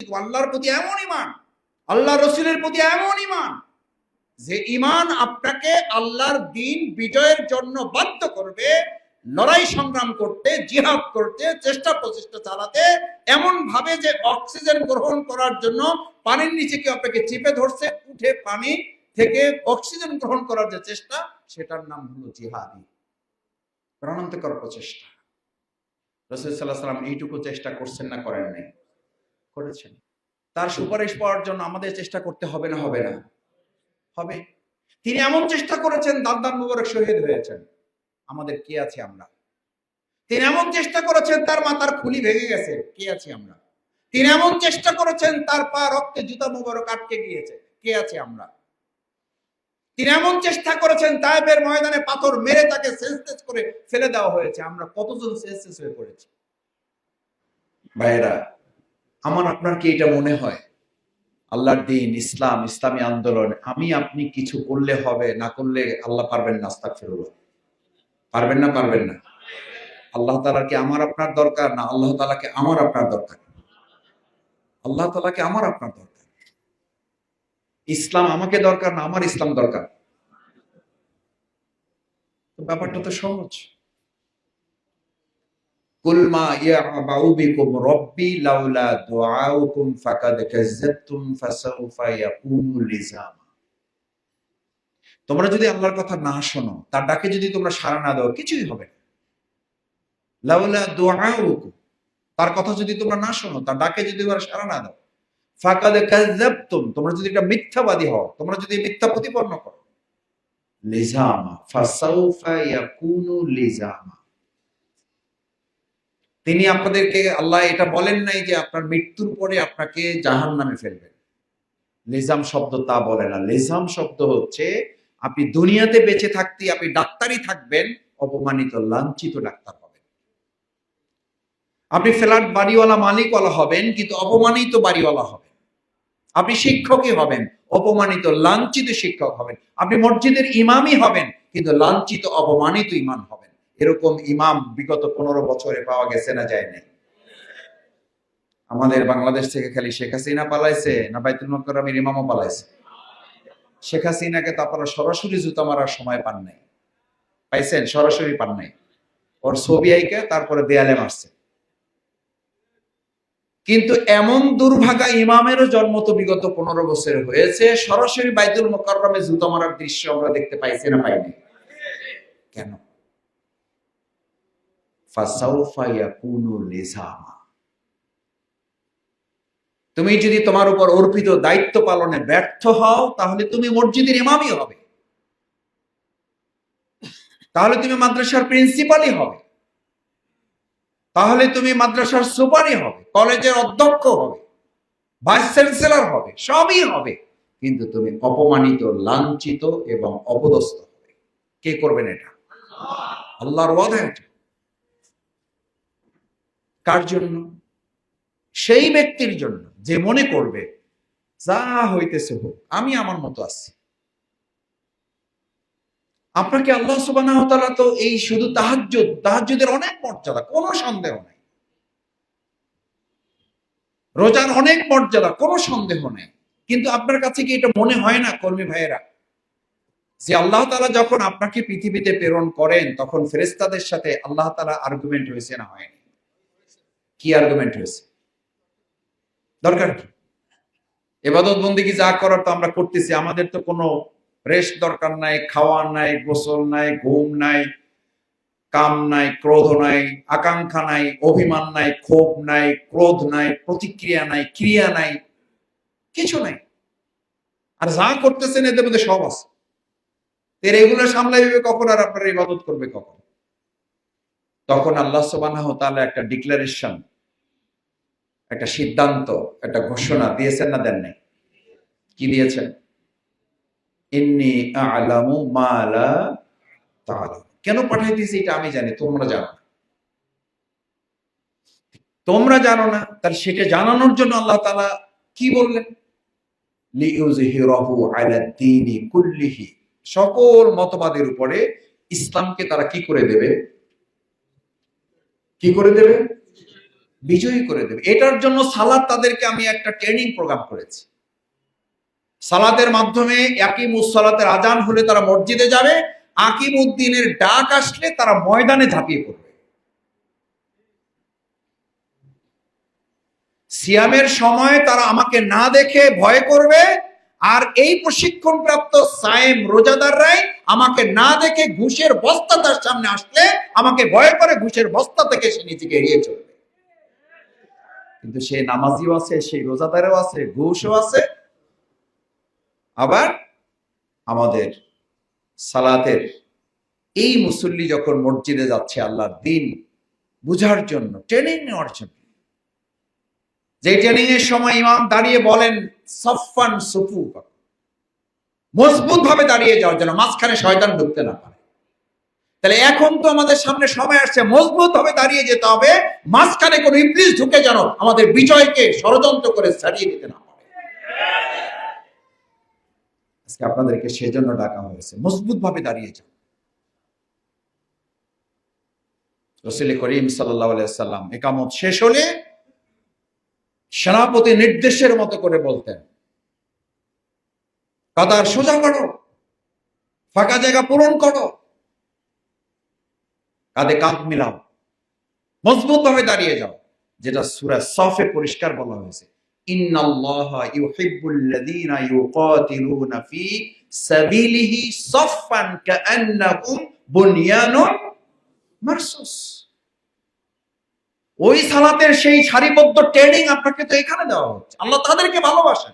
কিন্তু আল্লাহর প্রতি এমন ঈমান, আল্লাহ রাসূলের প্রতি এমন ঈমান যে ঈমান আপনাকে আল্লাহর দ্বীন বিজয়ের জন্য বাধ্য করবে, লড়াই সংগ্রাম করতে, জিহাদ করতে, চেষ্টা প্রচেষ্টা চালাতে, এমন ভাবে যে অক্সিজেন গ্রহণ করার জন্য পানির নিচে কি আপনাকে চেপে ধরছে, উঠে পানি থেকে অক্সিজেন গ্রহণ করার যে চেষ্টা, সেটার নাম হলো জিহাদি, প্রাণান্তকর প্রচেষ্টা। রাসূল সাল্লাল্লাহু আলাইহি ওয়াসাল্লাম এইটুকু চেষ্টা করছেন না করেন নাই? করেছেন। তার সুপারিশ পাওয়ার জন্য আমাদের চেষ্টা করতে হবে না হবে না? হবে। তিনি এমন চেষ্টা করেছেন, দাঁত মুবারক শহীদ হয়েছেন। আমাদের কি আছে আমরা? তিনি এমন চেষ্টা করেছেন, তার মাথার খুলি ভেঙে গেছে, কে আছি আমরা? তিনি এমন চেষ্টা করেছেন, তার পা রক্তে জুতা মুবারক আটকে গিয়েছে, কে আছে আমরা? তিনি এমন চেষ্টা করেছেন, তায়েফের ময়দানে পাথর মেরে তাকে সেন্সলেস করে ফেলে দেওয়া হয়েছে, আমরা কতজন সেন্সলেস হয়ে পড়েছি? ভাইয়েরা, আমার আপনার কি এটা মনে হয় আল্লাহর দ্বীন, ইসলাম, ইসলামী আন্দোলন আমি আপনি কিছু করলে হবে, না করলে আল্লাহ পারবেন না? আস্তাগফিরুল্লাহ। পারবেন না? পারবেন না? আল্লাহ তাআলা কি আমার আপনার দরকার, না আল্লাহ তাআলাকে আমার আপনার দরকার? আল্লাহ তাআলাকে আমার আপনার দরকার। ইসলাম আমাকে দরকার, না আমার ইসলাম দরকার? তো ব্যাপারটা তো সহজ। কুল মা ইয়াবাউ বিকুম রাব্বি লাউলা দুআউকুম ফাকাদ কাযাবতুম ফাসাউফা ইয়াকুনু লিজামা। তোমরা যদি আল্লাহর কথা না শোনো, তার ডাকে যদি তোমরা সাড়া না দাও, কিছুই হবে না। লাউলা দুআউকুম, তার কথা যদি তোমরা না শোনো, তার ডাকে যদি তোমরা সাড়া না দাও, ফাকাদ কাযাবতুম, তোমরা যদি একটা মিথ্যাবাদী হও, তোমরা যদি মিথ্যা প্রতিপন্ন করো, লিজামা ফাসাউফা ইয়াকুনু লিজামা, তিনি আপনাদেরকে, আল্লাহ এটা বলেন নাই যে আপনার মৃত্যুর পরে আপনাকে জাহান্নামে ফেলবেন। লিজাম শব্দ তা বলে না। লিজাম শব্দ হচ্ছে আপনি দুনিয়াতে বেঁচে থাকতে আপনি ডাক্তারই থাকবেন, অপমানিত লাঞ্ছিত ডাক্তার হবেন। আপনি ফ্ল্যাট বাড়িওয়ালা মালিকওয়ালা হবেন, কিন্তু অপমানিত বাড়িওয়ালা হবেন। আপনি শিক্ষকই হবেন, অপমানিত লাঞ্ছিত শিক্ষক হবেন। আপনি মসজিদের ইমামই হবেন, কিন্তু লাঞ্ছিত অপমানিত ইমাম হবেন। এরকম ইমাম বিগত 15 বছরে পাওয়া গেছে না যায় নাই? আমাদের বাংলাদেশ থেকে খালি শেখ হাসিনা পালাইছে, না বাইতুল মুকাররমের ইমামও পালাইছে? শেখ হাসিনাকে তো আপনারা সরাসরি জুতা মারার সময় পান নাই, পাইছেন? সরাসরি পান নাই। ওর ছবি আইকে তারপরে দেয়ালে মারছে। কিন্তু এমন দুর্ভাগা ইমামেরও জন্ম তো বিগত 15 বছরে হয়েছে, সরাসরি বাইতুল মুকাররমে জুতা মারার দৃশ্য আমরা দেখতে পাইছি না পাইনি? কেন? ফাসাউফা ইয়াকুনু লিজামা, তুমি যদি তোমার উপর অর্পিত দায়িত্ব পালনে ব্যর্থ হও, তাহলে তুমি মসজিদের ইমামই হবে, তাহলে তুমি মাদ্রাসার প্রিন্সিপালই হবে, তাহলে তুমি মাদ্রাসার সুপারই হবে, কলেজের অধ্যক্ষ হবে, ভাইস চ্যান্সেলর হবে, সবই হবে, কিন্তু তুমি অপমানিত, লাঞ্ছিত এবং অপদস্থ হবে। কে করবেন এটা? আল্লাহর ওয়াদা এটা। কার জন্য? সেই ব্যক্তির জন্য যে মনে করবে যা হইতেছে হোক, আমি আমার মতো আছি। আপনাকে আল্লাহ সুবহানাহু ওয়া তাআলা তো এই শুধু তাহাজ্জুদের অনেক মর্যাদা, কোনো সন্দেহ নাই। রোজার অনেক মর্যাদা, কোনো সন্দেহ নেই। কিন্তু আপনার কাছে কি এটা মনে হয় না কর্মী ভাইয়েরা, যে আল্লাহ তাআলা যখন আপনাকে পৃথিবীতে প্রেরণ করেন, তখন ফেরেশতাদের সাথে আল্লাহ তাআলা আর্গুমেন্ট হয়েছে না হয়নি? কি আর্গুমেন্ট হয়েছে? দরকার কি? ইবাদত বন্দেগী যা করার তো আমরা করতেছি, আমাদের তো কোনো রেস্ট দরকার নাই, খাওয়া নাই, গোসল নাই, ঘুম নাই, কাম নাই, ক্রোধ নাই, আকাঙ্ক্ষা নাই, অভিমান নাই, ক্ষোভ নাই, ক্রোধ নাই, প্রতিক্রিয়া নাই, ক্রিয়া নাই, কিছু নাই। আর যা করতেছেন এদের মধ্যে সব আছে। এর এগুলো সামলাইবে কখন, আর আপনারা ইবাদত করবে কখন? তখন আল্লাহ সুবহানাহু ওয়া তাআলা একটা ডিক্লারেশন, একটা সিদ্ধান্ত, একটা ঘোষণা দিয়েছেন না দেন নাই? কি দিয়েছেন? ইন্নী আ'লামু মা লা তা'লামুন। কেন পাঠাইতেছি এটা আমি জানি, তোমরা জানো না। তোমরা জানো না, তাহলে সেটা জানানোর জন্য আল্লাহ তাআলা কি বললেন? লিইউযহিরাহু আলা দ্বীনি কুল্লিহি, সকল মতবাদের উপরে ইসলামকে তারা কি করে দেবে? কি করে দেবে? বিজয়ী করে দেবে। এটার জন্য সালাত তাদেরকে আমি একটা ট্রেনিং প্রোগ্রাম করেছি। সালাতের মাধ্যমে আকিমুস সালাতের আজান হলে তারা মসজিদে যাবে, আকিমুদ্দিনের ডাক আসলে তারা ময়দানে ঝাঁপিয়ে পড়বে। সিয়ামের সময় তারা আমাকে না দেখে ভয় করবে, আর এই প্রশিক্ষণপ্রাপ্ত সায়েম রোজাদাররাই আমাকে না দেখে ঘুষের বস্তা তার সামনে আসলে আমাকে ভয় করে ঘুষের বস্তা থেকে সে নিজেকে এড়িয়ে চলবে। কিন্তু সে নামাজিও আছে, সেই রোজাদারও আছে, ঘুষও আছে। আবার আমাদের সালাতের এই মুসল্লি যখন মসজিদে যাচ্ছে আল্লাহর দিন বুঝার জন্য, ট্রেনিং নেওয়ার জন্য, যে ট্রেনিং এর সময় ইমাম দাঁড়িয়ে বলেন সফান সুফু, মজবুত ভাবে দাঁড়িয়ে যাওয়ার জন্য, মাঝখানে শয়তান ঢুকতে না পারে। তাহলে এখন তো আমাদের সামনে সময় আসছে মজবুত ভাবে দাঁড়িয়ে যেতে হবে, মাঝখানে কোনো ইবলিস ঢুকে যেন আমাদের বিজয়কে ষড়যন্ত্র করে ছাড়িয়ে দিতে না পারে। আজকে আপনাদেরকে সেজন্য ডাকা হয়েছে, মজবুত ভাবে দাঁড়িয়ে যান। রাসূল করিম সাল্লাল্লাহু আলাইহি ওয়াসাল্লাম ইকামত শেষ হলে সেনাপতি নির্দেশের মতো করে বলতেন, কাতার সোজা করো, ফাঁকা জায়গা পূরণ করো, কাঁধে কাঁধ মিলাও, মজবুত ভাবে দাঁড়িয়ে যাও। যেটা সূরা সফে পরিষ্কার বলা হয়েছে, ইন্নাল্লাহা ইউহিব্বুল্লাযীনা ইউকাতিলুনা ফি সাবিলিহি সাফফান কাআন্নাহুম বুনয়ানুন মারসুস। ওই সালাতের সেই সারিবদ্ধ ট্রেনিং আপনাকে তো এখানে দেওয়া হচ্ছে। আল্লাহ তাদেরকে ভালোবাসেন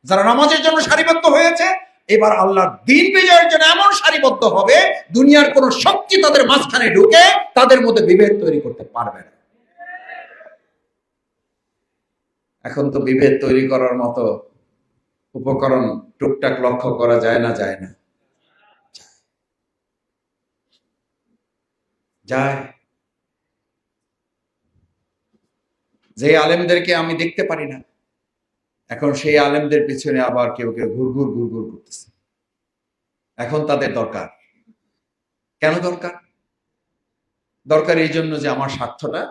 যারা নামাজের জন্য সারিবদ্ধ হয়েছে। এবার আল্লাহর দিন বিজয়ের জন্য এমন সারিবদ্ধ হবে, দুনিয়ার কোন শক্তি তাদের মাঝখানে ঢুকে তাদের মধ্যে বিভেদ তৈরি করতে পারবে না। এখন তো বিভেদ তৈরি করার মতো উপকরণ টুকটাক লক্ষ্য করা যায় না? যায় না? যায়। যে আলেমদেরকে আমি দেখতে পারি না, এখন সেই আলেমদের পিছনে আবার কেউ কেউ ঘুরঘুর ঘুরঘুর করতেছে। এখন তাদের দরকার। কেন দরকার? দরকার এই জন্য যে আমার স্বার্থটা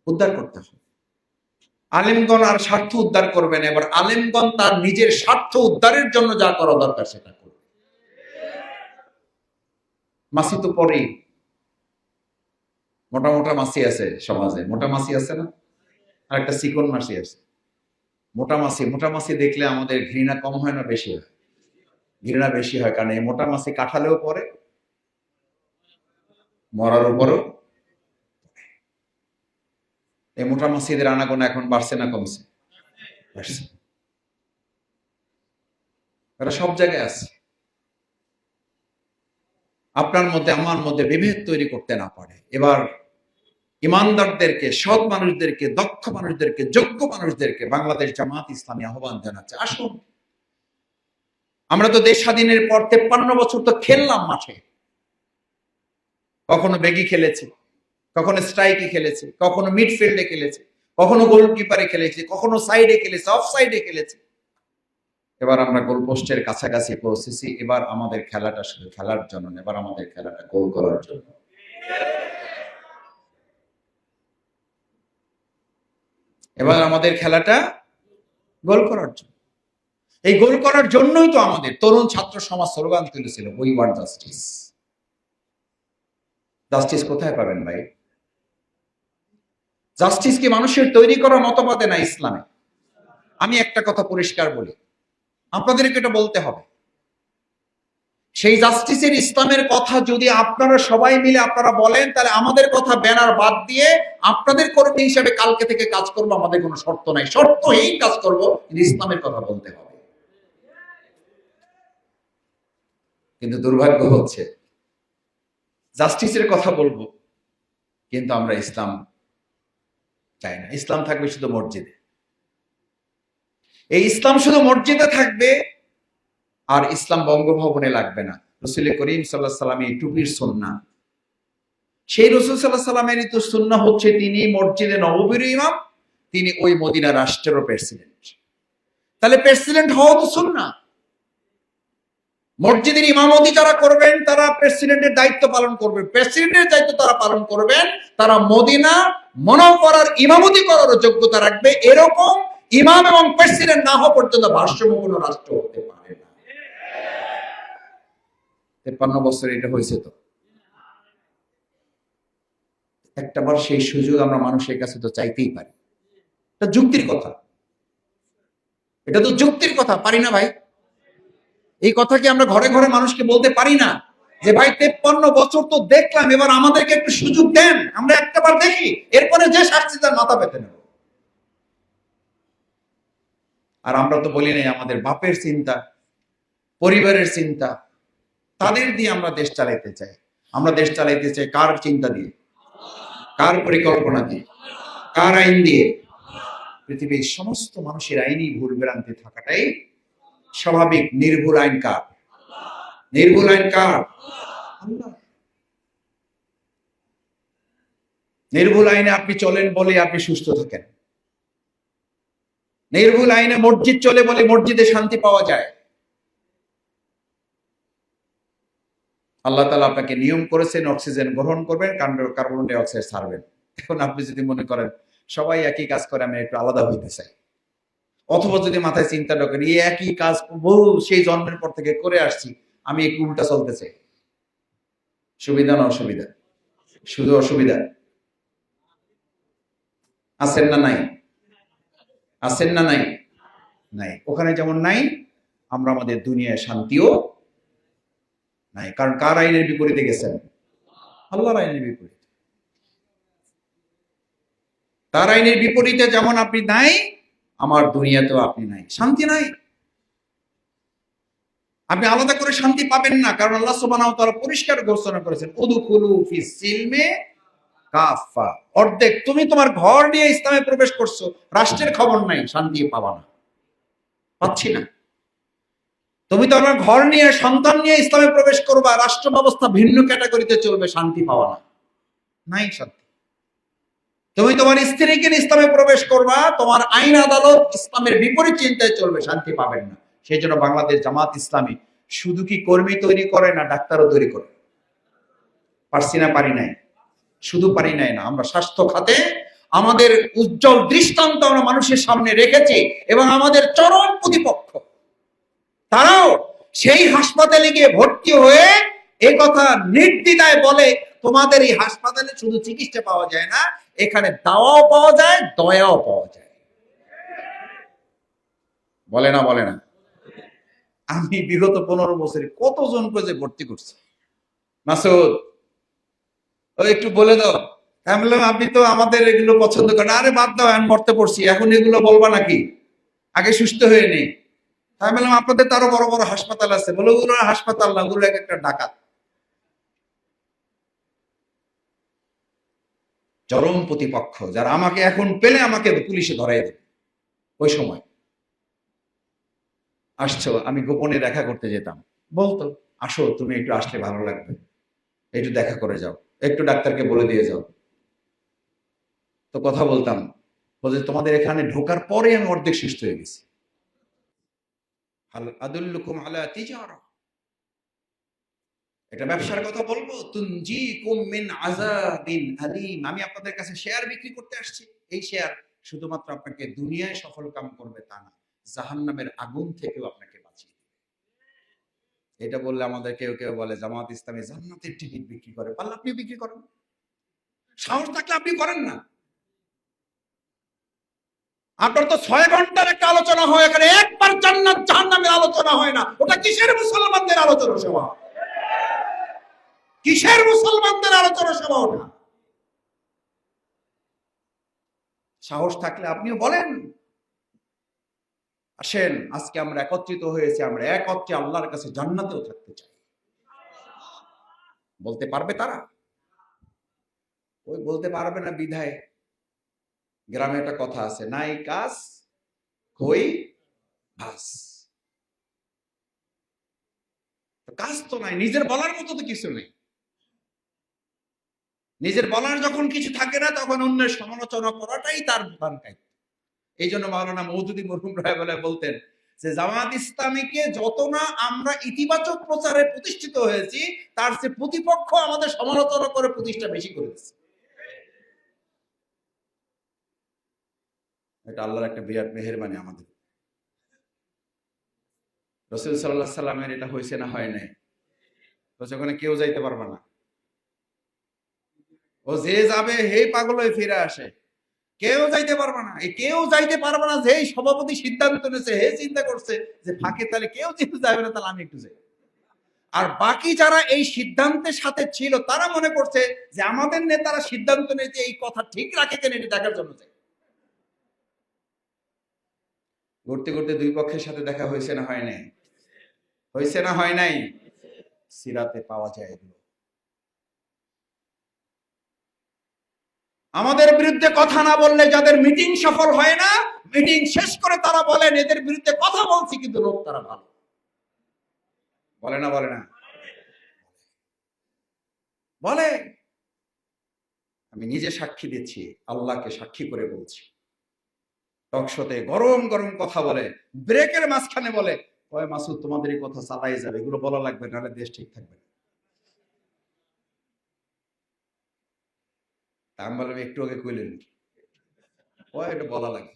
উদ্ধার করতে হবে। আলেমগণ আর স্বার্থ উদ্ধার করবে না, এবার আলেমগণ তার নিজের স্বার্থ উদ্ধারের জন্য যা করা দরকার সেটা করবে। মাসি তো পরেই, মোটা মোটা মাসি আছে সমাজে, মোটা মাসি আছে না, আর একটা চিকন মাসি আছে। মোটা মাসি দেখলে আমাদের ঘৃণা কম হয় না বেশি হয়? ঘৃণা বেশি হয়, কারণ এই মোটা মাসি কাঠালেও পরে, মরার উপরও। এই মোটা মাসিদের আনাগোনা এখন বাড়ছে না কমছে? বাড়ছে। এরা সব জায়গায় আছে। আপনার মধ্যে আমার মধ্যে বিভেদ তৈরি করতে না পারে। এবার ইমানদারদেরকে, সৎ মানুষদেরকে, দক্ষ মানুষদেরকে, যোগ্য মানুষদেরকে বাংলাদেশ জামাত ইসলামী আহ্বান জানাচ্ছে, আসুন। আমরা তো দেশ স্বাধীনের পর 53 বছর তো খেললাম মাঠে। কখনো বেগি খেলেছি, কখনো স্ট্রাইকে খেলেছি, কখনো মিডফিল্ডে খেলেছি, কখনো গোলকিপারে খেলেছি, কখনো সাইডে খেলেছি, অফ সাইডে খেলেছি। এবার আমরা গোলপোস্টের কাছাকাছি পৌঁছেছি। এবার আমাদের খেলাটা শুধু খেলার জন্য, এবার আমাদের খেলাটা গোল করার জন্য। এবার আমাদের খেলাটা গোল করার জন্য। এই গোল করার জন্যই তো আমাদের তরুণ ছাত্র সমাজ স্লোগান তুলেছিল, উই ওয়ান্ট জাস্টিস। জাস্টিস কোথায় পাবেন ভাই? জাস্টিস কি মানুষের তৈরি করা মতবাদে না ইসলামে? আমি একটা কথা পরিষ্কার বলি, আপনাদেরকে এটা বলতে হবে। সেই জাস্টিসের ইসলামের কথা যদি আপনারা সবাই মিলে আপনারা বলেন, তাহলে আমাদের কথা ব্যানার বাদ দিয়ে আপনাদের কর্মী হিসেবে কালকে থেকে কাজ করবো, আমাদের কোনো শর্ত নাই, শর্তহীন কাজ করবো, কিন্তু ইসলামের কথা বলতে হবে। কিন্তু দুর্ভাগ্য হচ্ছে জাস্টিসের কথা বলবো কিন্তু আমরা ইসলাম চাই না। ইসলাম থাকবে শুধু মসজিদে। এই ইসলাম শুধু মসজিদে থাকবে, আর ইসলাম বঙ্গভবনে লাগবে না। রাসূল করিম সাল্লাল্লাহু আলাইহি ওয়াসাল্লাম এই টুপির সুন্নাহ, সেই রাসূল সাল্লাল্লাহু আলাইহি ওয়াসাল্লামেরই তো সুন্নাহ হচ্ছে তিনি মসজিদে নববীর ইমাম, তিনি ওই মদিনা রাষ্ট্রেরও প্রেসিডেন্ট। তাহলে প্রেসিডেন্ট হওয়া তো সুন্নাহ। মসজিদের ইমামতি যারা করবেন তারা প্রেসিডেন্টের দায়িত্ব পালন করবেন, প্রেসিডেন্টের দায়িত্ব তারা পালন করবেন, তারা মদিনা মুনাওয়ারার ইমামতি করার যোগ্যতা রাখবে। এরকম ইমাম এবং প্রেসিডেন্ট না হওয়া পর্যন্ত ভারসাম্য কোনো রাষ্ট্র হতে পারে না। 53 বছর এটা হয়েছে, তো একটাবার সেই সুযোগ আমরা মানুষের কাছে তো চাইতেই পারি। এটা যুক্তির কথা, এটা তো যুক্তির কথা, পারি না ভাই? এই কথা কি আমরা ঘরে ঘরে মানুষকে বলতে পারি না যে ভাই 53 বছর তো দেখলাম, এবার আমাদেরকে একটু সুযোগ দেন, আমরা একটাবার দেখি, এরপরে যে শাস্তি তার মাথা পেতে নেব। আর আমরা তো বলি নাই আমাদের বাপের চিন্তা, পরিবারের চিন্তা, তাদের দিয়ে আমরা দেশ চালাইতে চাই। আমরা দেশ চালাইতে চাই কার চিন্তা দিয়ে, কার পরিকল্পনা দিয়ে, কার আইন দিয়ে? পৃথিবীর সমস্ত মানুষের আইনই ভুল ভ্রান্তি থাকাটাই স্বাভাবিক। নির্ভুল আইন কার? নির্ভুল আইন কার? আল্লাহ। নির্ভুল আইনে আপনি চলেন বলে আপনি সুস্থ থাকেন, নির্ভুল আইনে মসজিদ চলে বলে মসজিদে শান্তি পাওয়া যায়। আল্লাহ তাআলা আপনাকে নিয়ম করেছেন অক্সিজেন গ্রহণ করবেন, কার্বন ডাই অক্সাইড ছাড়বেন। এখন আপনি যদি মনে করেন সবাই একই কাজ করে, আমি একটু আলাদা হইতে চাই, অথবা যদি মাথায় চিন্তা ঢোকেন এই একই কাজ বহু সেই জন্মের পর থেকে করে আসছি, আমি একটু উল্টা চলতে চাই, সুবিধা না অসুবিধা? শুধু অসুবিধা। আছেন না নাই? আছেন না নাই? নাই। ওখানে যেমন নাই, আমরা আমাদের দুনিয়ায় শান্তিও নাই। কারণ কার আইনের বিপরীতে গেছেন? আল্লাহর আইনের বিপরীতে। তার আইনের বিপরীতে যেমন আপনি নাই, আমার দুনিয়াতেও আপনি নাই, শান্তি নাই। আপনি আলাদা করে শান্তি পাবেন না, কারণ আল্লাহ সুবহানাহু ওয়া তাআলা পরিষ্কার ঘোষণা করেছেন উদখুলু ফিস সিলমে কাফা। অর্ধেক তুমি তোমার ঘর নিয়ে ইসলামে প্রবেশ করছো, রাষ্ট্রের খবর নাই, শান্তি পাবা না, পাচ্ছি না। তুমি তো আমার ঘর নিয়ে সন্তান নিয়ে ইসলামে প্রবেশ করবা, রাষ্ট্র ব্যবস্থা ভিন্ন ক্যাটাগরিতে চলবে, শান্তি পাওয়া না, নাই শান্তি। তুমি তোমার স্ত্রীকে ইসলামে প্রবেশ করবা, তোমার আইন আদালত ইসলামের বিপরীত চিন্তায় চলবে, শান্তি পাবেন না। সেই জন্য বাংলাদেশ জামাত ইসলামী শুধু কি কর্মী তৈরি করে না, ডাক্তারও তৈরি করে। পারছি না? পারি নাই? শুধু পারি নাই না, আমরা স্বাস্থ্য খাতে আমাদের উজ্জ্বল দৃষ্টান্ত আমরা মানুষের সামনে রেখেছি, এবং আমাদের চরম প্রতিপক্ষ তারাও সেই হাসপাতালে গিয়ে ভর্তি হয়ে এই কথা নির্দ্বিধায় বলে, তোমাদের এই হাসপাতালে শুধু চিকিৎসা পাওয়া যায় না, এখানে দাওয়াও পাওয়া যায়, দয়াও পাওয়া যায়। বলে না? বলে না? আমি বিগত 15 বছরে কতজন যে ভর্তি করছি। মাসুদ, ও একটু বলে দাও। আমি বললাম আপনি তো আমাদের এগুলো পছন্দ করেন। আরে বাদ দাও, আমি মরতে পড়ছি, এখন এগুলো বলবা নাকি? আগে সুস্থ হয়ে নেই। আমি বললাম আপনাদের তো আরো বড় বড় হাসপাতাল আছে। বলে ওগুলো হাসপাতাল না, ওগুলো এক একটা ডাকাত। চরম প্রতিপক্ষ যারা আমাকে এখন পেলে আমাকে পুলিশে ধরাই দেবে। ওই সময় আসছো, আমি গোপনে দেখা করতে যেতাম, বলতো আসো তুমি একটু আসলে ভালো লাগবে, একটু দেখা করে যাও, একটু ডাক্তারকে বলে দিয়ে যাও। তো কথা বলতাম, বলছে তোমাদের এখানে ঢোকার পরে আমি অর্ধেক সুস্থ হয়ে গেছি। হাল আদুল্লুকুম আলা তিজারা, এটা ব্যবসার কথা বলবো, তুনজিকুম মিন আযাবিন আলীম। আমি আপনাদের কাছে শেয়ার বিক্রি করতে আসছি। এই শেয়ার শুধুমাত্র আপনাকে দুনিয়ায় সফল কাম করবে তা না, জাহান্নামের আগুন থেকেও আপনাকে বাঁচিয়ে দিবে। এটা বললে আমাদের কেউ কেউ বলে জামাত ইসলামী জান্নাতের টিকিট বিক্রি করে। পারলে আপনি বিক্রি করেন, সাহস থাকলে আপনি করেন না। আপনার তো 6 ঘন্টার একটা আলোচনা হয়, এখানে একবার জান্নাত জাহান্নামের আলোচনা হয় না। ওটা কিসের মুসলমানদের আলোচনা সভা? কিসের মুসলমানদের আলোচনা সভা ওটা? সাহস থাকলে আপনিও বলেন, আসেন আজকে আমরা একত্রিত হয়েছি, আমরা একত্রে আল্লাহর কাছে জান্নাতেও থাকতে চাই। বলতে পারবে তারা? ওই বলতে পারবে না বিধায় গ্রামে একটা কথা আছে, নাই কাজ কই ভাস। কাজ তো নাই, নিজের বলার মতো তো কিছু নেই। নিজের বলার যখন কিছু থাকে না, তখন অন্যের সমালোচনা করাটাই তার প্রধান কাজ। এই জন্য মাওলানা মওদুদী মরহুম রাহিমাহুল্লাহ বলতেন, যে জামাত ইসলামীকে যত না আমরা ইতিবাচক প্রচারে প্রতিষ্ঠিত হয়েছি, তার চেয়ে প্রতিপক্ষ আমাদের সমালোচনা করে প্রতিষ্ঠা বেশি করেছে। এটা আল্লাহর একটা বিরাট মেহেরবানি আমাদের। রাসূল সাল্লাল্লাহু আলাইহি সাল্লামের এটা হয়েছে না হয় নাই? তো সেখানে কেউ যাইতে পারবে না, ও যে যাবে হে পাগল হয়ে ফিরে আসে, কেউ যাইতে পারবে না। এই কেউ যাইতে পারবে না যে সভাপতি সিদ্ধান্ত নিয়েছে, হে চিন্তা করছে যে ফাঁকে তাহলে কেউ যেহেতু যাবে না, তাহলে আমি একটু যাই। আর বাকি যারা এই সিদ্ধান্তের সাথে ছিল তারা মনে করছে যে আমাদের নেতারা সিদ্ধান্ত নিয়েছে, এই কথা ঠিক রাখে কেন, এটি দেখার জন্য যাই। ঘুরতে ঘুরতে দুই পক্ষের সাথে দেখা হয়েছে না হয় নাই? হয়েছে না হয় নাই? সিরাতে পাওয়া যায় এগুলো। আমাদের বিরুদ্ধে কথা না বললে যাদের মিটিং সফল হয় না, মিটিং শেষ করে তারা বলেন এদের বিরুদ্ধে কথা বলছি কিন্তু লোক তারা ভালো। বলে না বলে না? বলে। আমি নিজে সাক্ষী দিচ্ছি, আল্লাহকে সাক্ষী করে বলছি। টকশোতে গরম গরম কথা বলে, ব্রেকের মাঝখানে বলে, কয় মাসুদ তোমাদের এই কথা চালাই যাবে, এগুলো বলা লাগবে, নাহলে দেশ ঠিক থাকবে না। আমি বললাম একটু আগে কইলেন কয় এটা বলা লাগে।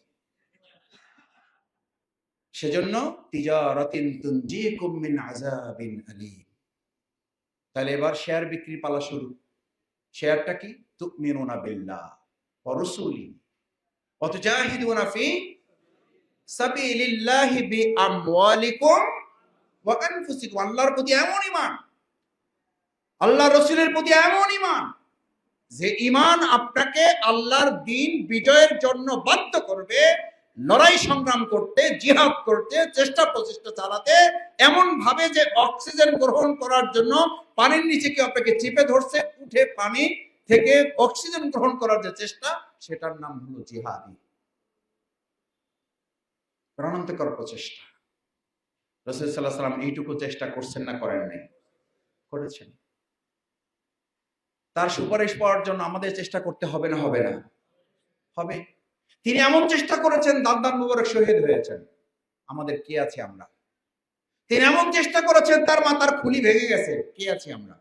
সেজন্য তিজারাতিন তুনজিকুম মিন আযাবিন আলীম। তাহলে এবার শেয়ার বিক্রি পালা শুরু। শেয়ারটা কি? তুমিনুনা বিল্লাহ ওয়া রাসূলিহি ওয়া তুজাহিদুনা ফি সাবিলিল্লাহি বিআমওয়ালিকুম ওয়া আনফুসিকুম। আল্লাহর প্রতি এমন ঈমান, আল্লাহর রাসূলের প্রতি এমন ঈমান যে ঈমান আপনাকে আল্লাহর দ্বীন বিজয়ের জন্য বাধ্য করবে, লড়াই সংগ্রাম করতে, জিহাদ করতে, চেষ্টা প্রচেষ্টা চালাতে, এমন ভাবে যে অক্সিজেন গ্রহণ করার জন্য পানির নিচে কি আপনাকে চেপে ধরছে, উঠে পানি থেকে অক্সিজেন গ্রহণ করার যে চেষ্টা, সেটার নাম হলো জিহাদি, প্রাণান্তকর প্রচেষ্টা। রাসূল সাল্লাল্লাহু আলাইহি ওয়াসাল্লাম এইটুকু চেষ্টা করছেন না করেন নাই? করেছেন। তার সুপারিশ পাওয়ার জন্য আমাদের চেষ্টা করতে হবে না হবে না? হবে। তিনি এমন চেষ্টা করেছেন, দান মুবারক শহীদ হয়েছেন, আমাদের কে আছে আমরা? তিনি এমন চেষ্টা করেছেন, তার মাথার খুলি ভেঙে গেছে, কে আছি আমরা?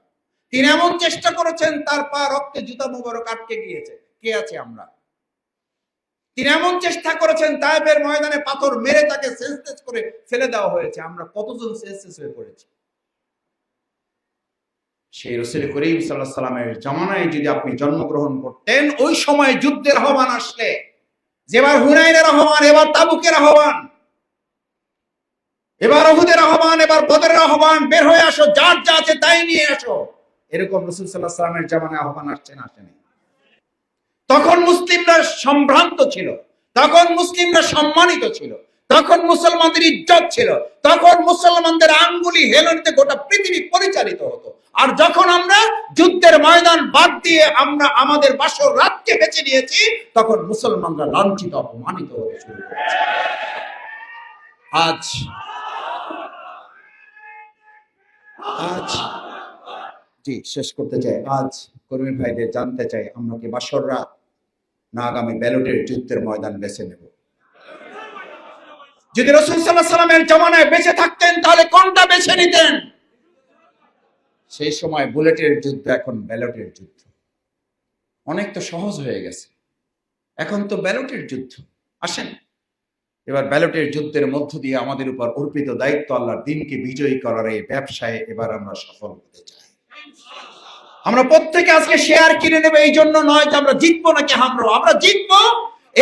তিনি এমন চেষ্টা করেছেন, তার পা রক্তে জুতা মুবারক আটকে গিয়েছে, কে আছে আমরা? তিনি এমন চেষ্টা করেছেন, তায়েফের ময়দানে পাথর মেরে তাকে সেন্সলেস করে ফেলে দেওয়া হয়েছে, আমরা কতজন সেন্সলেস হয়ে পড়েছি? সেই রাসূল করিম সাল্লাল্লাহু আলাইহি সাল্লামের জামানায় যদি আপনি জন্মগ্রহণ করতেন, ওই সময় যুদ্ধের আহ্বান আসলে, যেবার হুনাইনের আহ্বান, এবার তাবুকের আহ্বান, এবার উহুদের আহ্বান, এবার বদরের আহ্বান, বের হয়ে আসো, যার যা আছে তাই নিয়ে আসো, এরকম রাসূল সাল্লাল্লাহু আলাইহি সাল্লামের জামানায় আহ্বান আসছে না আসেনি? তখন মুসলিমরা সম্ভ্রান্ত ছিল, তখন মুসলিমরা সম্মানিত ছিল, তখন মুসলমানদের ইজ্জত ছিল, তখন মুসলমানদের আঙ্গুলি হেলনিতে গোটা পৃথিবী পরিচালিত হতো। আর যখন আমরা যুদ্ধের ময়দান বাদ দিয়ে আমরা আমাদের বাসর রাতকে বেছে নিয়েছি, তখন মুসলমানরা লাঞ্ছিত অপমানিত হতে শুরু করেছে। আজ আজ জি শেষ করতে চাই, আজ কর্মী ভাইদের জানতে চাই, আমরা কি বাসর রাত না আগামী ব্যালটের যুদ্ধের ময়দান বেছে নেব? যদি রাসূল সাল্লাল্লাহু আলাইহি সাল্লামের জামানায় বেঁচে থাকতেন, তাহলে কোনটা বেছে নিতেন? সেই সময় বুলেটের যুদ্ধ, এখন ব্যালটের যুদ্ধ। অনেক তো সহজ হয়ে গেছে, এখন তো ব্যালটের যুদ্ধ। আসেন এবার ব্যালটের যুদ্ধের মধ্য দিয়ে আমাদের উপর অর্পিত দায়িত্ব আল্লাহর দ্বীনকে বিজয়ী করার এই ব্যবসায় এবার আমরা সফল হতে চাই। আমরা প্রত্যেকে আজকে শেয়ার কিনে নেব, এই জন্য নয় যে আমরা জিতবো নাকি হারবো, আমরা জিতবো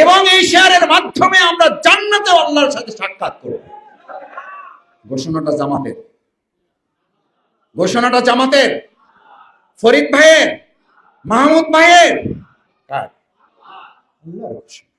এবং এই শেয়ারের মাধ্যমে আমরা জান্নাতে আল্লাহর সাথে সাক্ষাৎ করব। ঘোষণাটা জামাতের, ঘোষণাটা জামাতের, ফরিদ ভাইয়ের, মাহমুদ ভাইয়ের, কার? আল্লাহর ঘোষণা।